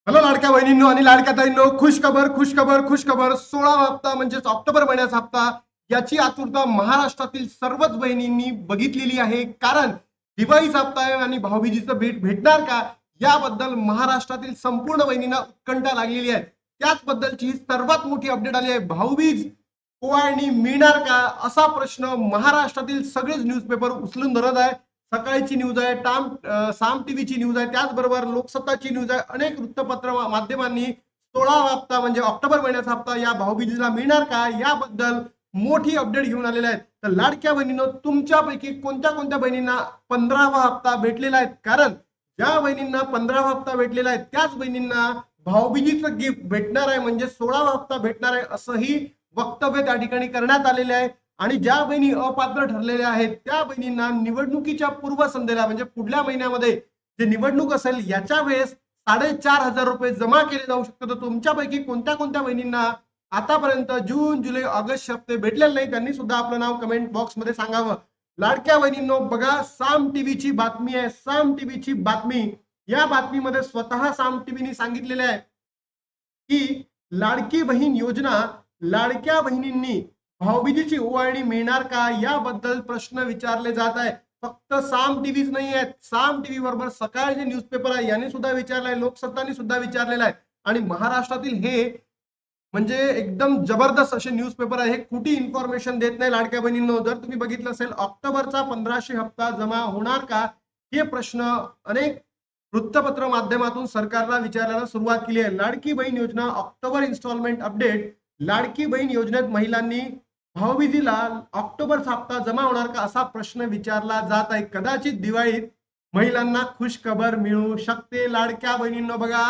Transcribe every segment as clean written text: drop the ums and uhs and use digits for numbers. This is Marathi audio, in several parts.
हॅलो लाडक्या बहिणींनो आणि लाडक्या ताईंनो, खुश खबर खुश खबर खुश खबर. 16वा हप्ता म्हणजेच ऑक्टोबर महिन्याचा हप्ता, याची आतुरता महाराष्ट्रातील सर्वच बहिणींनी बघितलेली आहे. कारण दिवाळीचा हप्ता आहे आणि भाऊबीजीचं भेट भेटणार का, याबद्दल महाराष्ट्रातील संपूर्ण बहिणींना उत्कंठा लागलेली आहे. त्याचबद्दलची ही सर्वात मोठी अपडेट आली आहे. भाऊबीज ओवाळणी मिळणार का, असा प्रश्न महाराष्ट्रातील सगळेच न्यूजपेपर उचलून धरत आहे. सकाळची न्यूज आहे, साम टीव्हीची न्यूज आहे, त्याचबरोबर लोकसत्ताची न्यूज आहे. अनेक वृत्तपत्र माध्यमांनी 16वा हप्ता म्हणजे ऑक्टोबर महिन्याचा हप्ता या भाऊबीजेला मिळणार का, याबद्दल मोठी अपडेट घेऊन आलेले आहेत. तर लाडक्या बहिणींनो, तुमच्यापैकी कोणत्या कोणत्या बहिणींना 15वा हप्ता भेटलेला आहे? कारण ज्या बहिणींना 15वा हप्ता भेटलेला आहे त्याच बहिणींना भाऊबीजीचं गिफ्ट भेटणार आहे, म्हणजे 16वा हप्ता भेटणार आहे, असंही वक्तव्य त्या ठिकाणी करण्यात आलेले आहे. आणि ज्या बहिणी अपात्र ठरलेल्या आहेत त्या बहिणींना निवडणुकीच्या पूर्वसंध्येला म्हणजे पुढल्या महिन्यामध्ये जे निवडणूक असेल याच्या वेळेस 4,500 रुपये जमा केले जाऊ शकतात. तर तुमच्यापैकी कोणत्या कोणत्या बहिणींना आतापर्यंत जून जुलै ऑगस्ट हप्ते भेटलेले नाही त्यांनी सुद्धा आपलं नाव कमेंट बॉक्स मध्ये सांगावं. लाडक्या बहिणींनो, बघा, साम टीव्हीची बातमी आहे. साम टीव्हीची बातमी, या बातमीमध्ये स्वतः साम टीव्हीने सांगितलेले आहे की लाडकी बहीण योजना, लाडक्या बहिणींनी भाऊबीजेची ओवाळणी मिळणार का, याबद्दल प्रश्न विचारले जात आहे. फक्त साम टीव्हीच नाही आहेत, साम टीव्ही बरोबर सकाळ जे न्यूजपेपर आहे याने सुद्धा विचारलंय, लोकसत्ताने सुद्धा विचारलेला आहे. आणि महाराष्ट्रातील हे म्हणजे एकदम जबरदस्त असे न्यूजपेपर आहे. हे कुठे इन्फॉर्मेशन देत नाही लाडक्या बहिणींनो. जर तुम्ही बघितलं असेल, ऑक्टोबरचा 1500 हप्ता जमा होणार का, हे प्रश्न अनेक वृत्तपत्र माध्यमातून सरकारला विचारायला सुरुवात केली आहे. लाडकी बहीण योजना October instalment update. Ladki Bahin योजनेत महिलांनी भाऊबीजीला ऑक्टोबरचा हप्ता जमा होणार का, असा प्रश्न विचारला जात आहे. कदाचित दिवाळीत महिलांना खुश खबर मिळू शकते. लाडक्या बहिणींनो, बघा,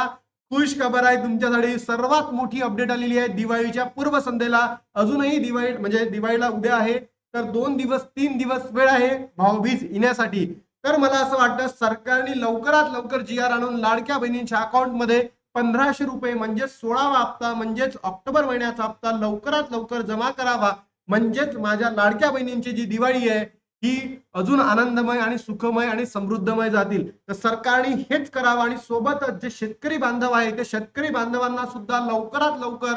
खुश खबर आहे तुमच्यासाठी. सर्वात मोठी अपडेट आलेली आहे दिवाळीच्या पूर्वसंध्येला. अजूनही दिवाळी म्हणजे दिवाळीला उद्या आहे, तर 2 दिवस 3 दिवस वेळ आहे भाऊबीज येण्यासाठी. तर मला असं वाटतं सरकारने लवकरात लवकर जी आर आणून लाडक्या बहिणींच्या अकाउंटमध्ये 1500 रुपये म्हणजे 16वा हप्ता म्हणजेच ऑक्टोबर महिन्याचा हप्ता लवकरात लवकर जमा करावा. म्हणजेच माझ्या लाडक्या बहिणींची जी दिवाळी आहे ही अजून आनंदमय आणि सुखमय आणि समृद्धमय जातील. तर सरकारने हेच करावं आणि सोबतच जे शेतकरी बांधव आहे ते शेतकरी बांधवांना सुद्धा लवकरात लवकर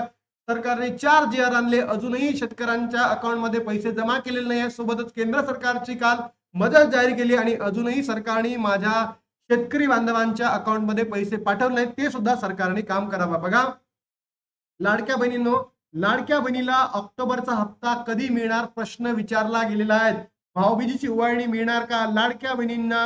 सरकारने 4 जी आर आणले. अजूनही शेतकऱ्यांच्या अकाउंटमध्ये पैसे जमा केलेले नाही. सोबतच केंद्र सरकारची काल मदत जाहीर केली आणि अजूनही सरकारने माझ्या शेतकरी बांधवांच्या अकाउंटमध्ये पैसे पाठवले नाहीत. ते सुद्धा सरकारने काम करावं. बघा लाडक्या बहिणींनो, लाडक्या बहिणीला ऑक्टोबरचा हप्ता कधी मिळणार प्रश्न विचारला गेलेला आहे. भाऊबीजेची ओवाळणी मिळणार का, लाडक्या बहिणींना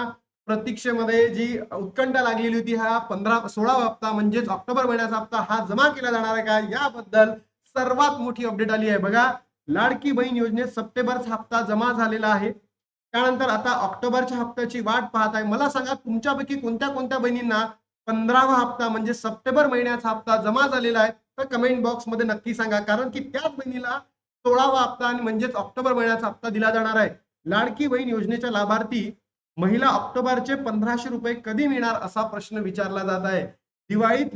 प्रतीक्षेमध्ये जी उत्कंठा लागलेली होती, हा 16वा हप्ता म्हणजेच ऑक्टोबर महिन्याचा हप्ता हा जमा केला जाणार आहे का, याबद्दल सर्वात मोठी अपडेट आली आहे. बघा, लाडकी बहीण योजनेत सप्टेंबरचा हप्ता जमा झालेला आहे. त्यानंतर आता ऑक्टोबरच्या हप्त्याची वाट पाहत आहे. मला सांगा तुमच्यापैकी कोणत्या कोणत्या बहिणींना 15वा हप्ता म्हणजे सप्टेंबर महिन्याचा हप्ता जमा झालेला आहे, तर कमेंट बॉक्स मध्ये नक्की सांगा. कारण की त्याच बहिणीला 16वा हप्ता आणि म्हणजेच ऑक्टोबर महिन्याचा हप्ता दिला जाणार आहे. लाडकी बहीण योजनेच्या लाभार्थी महिला ऑक्टोबरचे 1500 रुपये कधी मिळणार असा प्रश्न विचारला जात आहे. दिवाळीत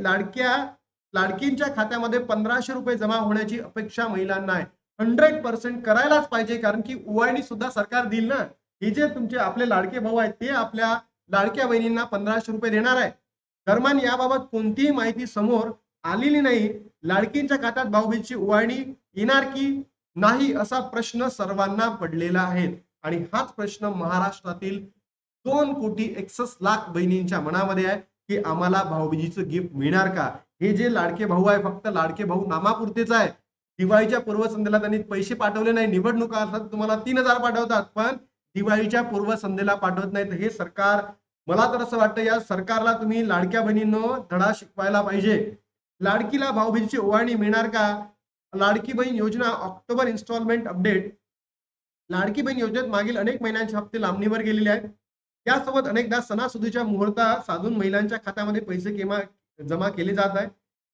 लाडकींच्या खात्यामध्ये 1500 रुपये जमा होण्याची अपेक्षा महिलांना आहे. 100% करायलाच पाहिजे, कारण की ओवाळणी सुद्धा सरकार देईल ना. हे जे तुमचे आपले लाडके भाऊ आहेत ते आपल्या लाडक्या बहिणींना 1500 रुपये देणार आहे. दरम्यान याबाबत कोणतीही माहिती समोर आलेली नाही. लाडकींच्या खात्यात भाऊबीजेची ओवाळणी येणार की नाही असा प्रश्न सर्वांना पडलेला आहे. आणि हाच प्रश्न महाराष्ट्रातील 2,61,00,000 बहिणींच्या मनामध्ये आहे की आम्हाला भाऊबीजेचं गिफ्ट मिळणार का. हे जे लाडके भाऊ आहे फक्त लाडके भाऊ नामापुरतेच आहे. दिवाळीच्या पूर्वसंध्येला त्यांनी पैसे पाठवले नाही. निवडणुका असतात तुम्हाला 3,000 पाठवतात, पण दिवाळीच्या पूर्वसंध्येला पाठवत नाहीत. हे सरकार, मला तर असं वाटतं या सरकारला तुम्ही लाडक्या बहिणींनो धडा शिकवायला पाहिजे. लाडकीला भाऊबीजेची ओवाळणी मिळणार का, लाडकी बहीण योजना October instalment update. Ladki Bahin योजनेत मागील अनेक महिन्यांचे हप्ते लांबणीवर गेलेले आहेत. यासोबत अनेकदा सणासुदीच्या मुहूर्ता साधून महिलांच्या खात्यामध्ये पैसे जमा केले जात आहे.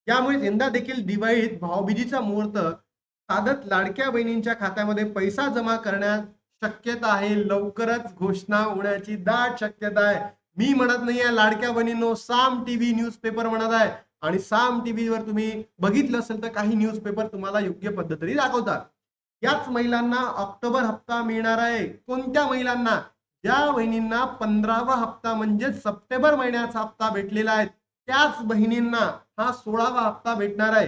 त्यामुळे यंदा देखील दिवाळीत भाऊबीजेचा मुहूर्त साधत लाडक्या बहिणींच्या खात्यामध्ये पैसा जमा करण्यात शक्यता आहे. लवकरच घोषणा होण्याची दाट शक्यता आहे. मी म्हणत नाही आहे लाडक्या बहिणींनो, साम टीव्ही न्यूजपेपर म्हणत आहे. आणि साम टीव्हीवर तुम्ही बघितलं असेल तर काही न्यूजपेपर तुम्हाला योग्य पद्धतीने दाखवतात. याच महिलांना ऑक्टोबर हप्ता मिळणार आहे. कोणत्या महिलांना, ज्या बहिणींना 15वा हप्ता म्हणजे सप्टेंबर महिन्याचा हप्ता भेटलेला आहे त्याच बहिणींना हा 16वा हप्ता भेटणार आहे.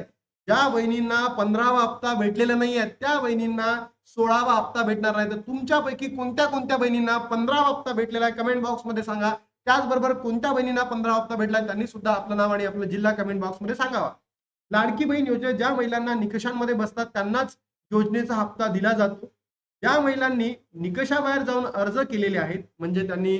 ज्या बहिणींना 15वा हप्ता भेटलेला नाहीये त्या बहिणींना 16वा हप्ता भेटणार नाही. तर तुमच्यापैकी कोणत्या कोणत्या बहिणींना 15वा हप्ता भेटलेला आहे कमेंट बॉक्समध्ये सांगा. त्याचबरोबर कोणत्या बहिणींना 15वा हप्ता भेटलाय त्यांनी सुद्धा आपलं नाव आणि आपला जिल्हा कमेंट बॉक्समध्ये सांगावा. लाडकी बहीण योजना ज्या महिलांना निकषांमध्ये बसतात त्यांनाच योजनेचा हप्ता दिला जातो. ज्या महिलांनी निकषाबाहेर जाऊन अर्ज केलेले आहेत म्हणजे त्यांनी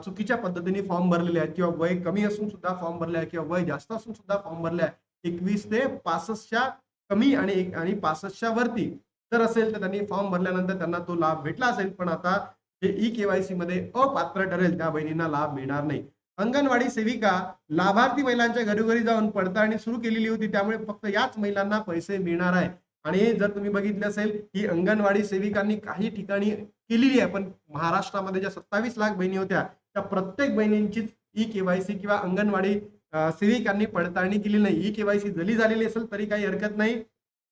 चुकीच्या पद्धतीने फॉर्म भरलेले आहेत किंवा वय कमी असून सुद्धा फॉर्म भरले आहे किंवा वय जास्त असून सुद्धा फॉर्म भरले आहे 21 ते 65च्या कमी आणि 65च्या वरती जर असेल तर त्यांनी फॉर्म भरल्यानंतर त्यांना तो लाभ भेटला असेल. पण आता जे ई-केवायसी मध्ये अपात्र ठरेल त्या बहिणींना लाभ मिळणार नाही. अंगणवाडी सेविका लाभार्थी महिलांच्या घरोघरी जाऊन पडताळणी सुरू केलेली होती त्यामुळे फक्त याच महिलांना पैसे मिळणार आहे. आणि जर तुम्ही बघितले असेल ही अंगणवाडी सेविकांनी काही ठिकाणी केलेली आहे पण महाराष्ट्रामध्ये ज्या 27 लाख बहिणी होत्या त्या प्रत्येक बहिणींचीच ई-केवायसी किंवा अंगणवाडी सेविकांनी पडताळणी केली नाही. ई-केवायसी जरी झालेली असेल तरी काही हरकत नाही.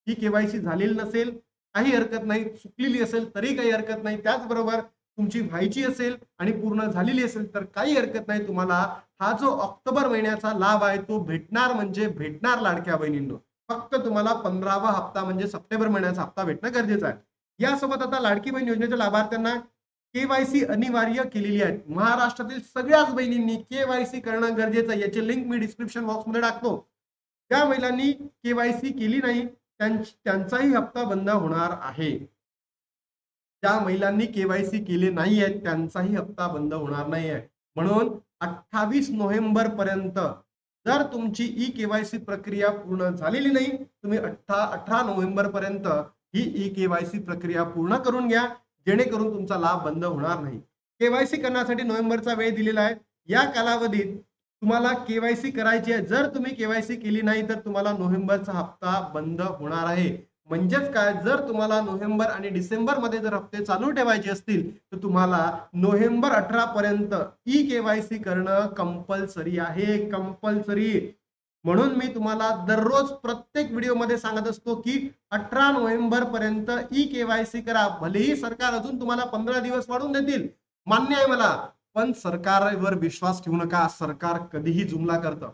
ई-केवायसी झालेली नसेल काही हरकत नाही. चुकलेली असेल तरी काही हरकत नाही. त्याचबरोबर तुमची व्हायची असेल आणि पूर्ण झालेली असेल तर काही हरकत नाही. तुम्हाला हा जो ऑक्टोबर महिन्याचा लाभ आहे तो भेटणार म्हणजे भेटणार लाडक्या बहिणींनो. फक्त तुम्हाला 15वा हप्ता म्हणजे सप्टेंबर महिन्याचा हप्ता भेटणं गरजेचं आहे. यासोबत आता लाडकी बहीण योजनेच्या लाभार्थ्यांना केवायसी अनिवार्य केलेली आहे. महाराष्ट्रातील सगळ्याच बहिणींनी केवायसी करणं गरजेचं आहे. याची लिंक मी डिस्क्रिप्शन बॉक्समध्ये टाकतो. ज्या महिलांनी केवायसी केली नाही त्यांचाही हप्ता बंद होणार आहे. ज्या महिलांनी केवायसी केले नाही आहेत त्यांचाही हप्ता बंद होणार नाही आहे. म्हणून 28 नोव्हेंबर पर्यंत जर तुमची ई केवायसी प्रक्रिया पूर्ण झालेली नाही तुम्ही 18 नोव्हेंबर पर्यंत ही ई केवायसी प्रक्रिया पूर्ण करून घ्या जेणेकरून तुमचा लाभ बंद होणार नाही. केवायसी करण्यासाठी नोव्हेंबरचा वेळ दिलेला आहे. या कालावधीत तुम्हाला केवायसी करायची आहे. जर तुम्ही केवायसी केली नाही तर तुम्हाला नोव्हेंबरचा हप्ता बंद होणार आहे. म्हणजेच काय जर तुम्हाला नोव्हेंबर आणि डिसेंबर मध्ये जर हप्ते चालू ठेवायचे असतील तर तुम्हाला नोव्हेंबर 18 पर्यंत ई केवायसी करणं कंपल्सरी आहे. कंपल्सरी. म्हणून मी तुम्हाला दररोज प्रत्येक व्हिडिओमध्ये सांगत असतो की 18 नोव्हेंबर पर्यंत ई केवायसी करा. भलेही सरकार अजून तुम्हाला 15 दिवस वाढवून देतील मान्य आहे मला पण सरकारवर विश्वास ठेवू नका. सरकार कधीही जुमला करतं.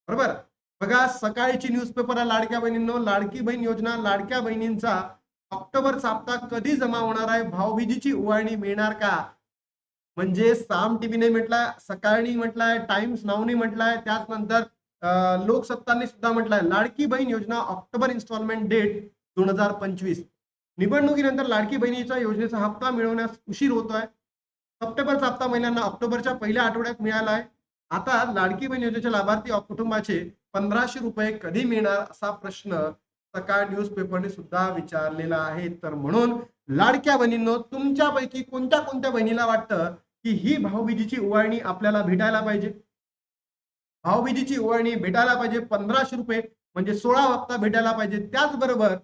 बरोबर. बघा सकाळची न्यूजपेपर लाडक्या बहिणींनो लाडकी बहीण योजना लाडक्या बहिणींचा ऑक्टोबरचा हप्ता कधी जमा होणार आहे भाऊबीजीची ओवाळणी मिळणार का म्हणजे साम टीव्हीने म्हटलाय सकाळनी म्हटलाय टाइम्स नावनी म्हटलाय त्याचनंतर लोकसत्तांनी सुद्धा म्हटलाय लाडकी बहीण योजना ऑक्टोबर इन्स्टॉलमेंट डेट 2025. निवडणुकीनंतर लाडकी बहिणीच्या योजनेचा हप्ता मिळवण्यास उशीर होतोय. सप्टेंबरचा हप्ता महिलांना ऑक्टोबरच्या पहिल्या आठवड्यात मिळाला आहे. आता लाडकी बहीण योजनेच्या लाभार्थी कुटुंबाचे 1500 रुपये कधी मिळणार असा प्रश्न सकाळ न्यूज पेपरने सुद्धा विचारलेला आहे. तर म्हणून लाडक्या बहिणींनो तुमच्यापैकी कोणत्या कोणत्या बहिणीला वाटतं की ही भाऊबीजीची ओवाळणी आपल्याला भेटायला पाहिजे. भाऊबीजीची ओवाळणी भेटायला पाहिजे 1500 रुपये म्हणजे 16 हप्ता भेटायला पाहिजे. त्याचबरोबर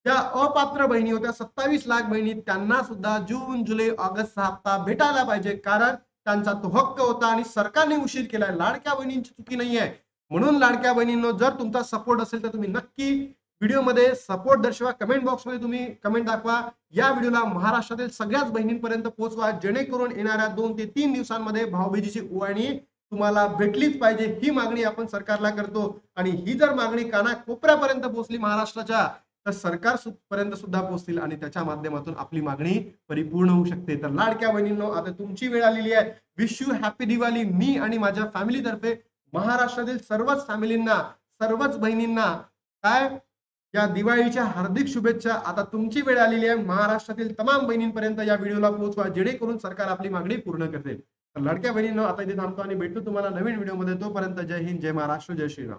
ज्या अपात्र बहिणी होत्या 27 लाख बहिणी त्यांना सुद्धा जून जुलै ऑगस्ट हप्ता भेटायला पाहिजे कारण त्यांचा तो हक्क होता आणि सरकारने उशीर केलाय. लाडक्या बहिणींची चुकी नाही आहे. म्हणून लाडक्या बहिणींनो जर तुमचा सपोर्ट असेल तर तुम्ही नक्की व्हिडिओमध्ये सपोर्ट दर्शवा. कमेंट बॉक्समध्ये तुम्ही कमेंट दाखवा. या व्हिडिओला महाराष्ट्रातील सगळ्याच बहिणींपर्यंत पोहोचवा जेणेकरून येणाऱ्या 2 ते 3 दिवसांमध्ये भाऊबीजीची ओवाळणी तुम्हाला भेटलीच पाहिजे ही मागणी आपण सरकारला करतो. आणि ही जर मागणी कानाकोपऱ्यापर्यंत पोहोचली महाराष्ट्राच्या तर सरकार पर्यंत सुद्धा पोहोचतील आणि त्याच्या माध्यमातून आपली मागणी परिपूर्ण होऊ शकते. तर लाडक्या बहिणींनो आता तुमची वेळ आलेली आहे. Wish you happy Diwali. मी आणि माझ्या फॅमिलीतर्फे महाराष्ट्रातील सर्वच फॅमिलींना सर्वच बहिणींना काय या दिवाळीच्या हार्दिक शुभेच्छा. आता तुमची वेळ आलेली आहे. महाराष्ट्रातील तमाम बहिणींपर्यंत या व्हिडिओला पोहोचवा जेणेकरून सरकार आपली मागणी पूर्ण करते. तर लाडक्या बहिणींनो आता इथे थांबतो आणि भेटतो तुम्हाला नवीन व्हिडिओमध्ये. तोपर्यंत जय हिंद जय महाराष्ट्र जय श्रीराम.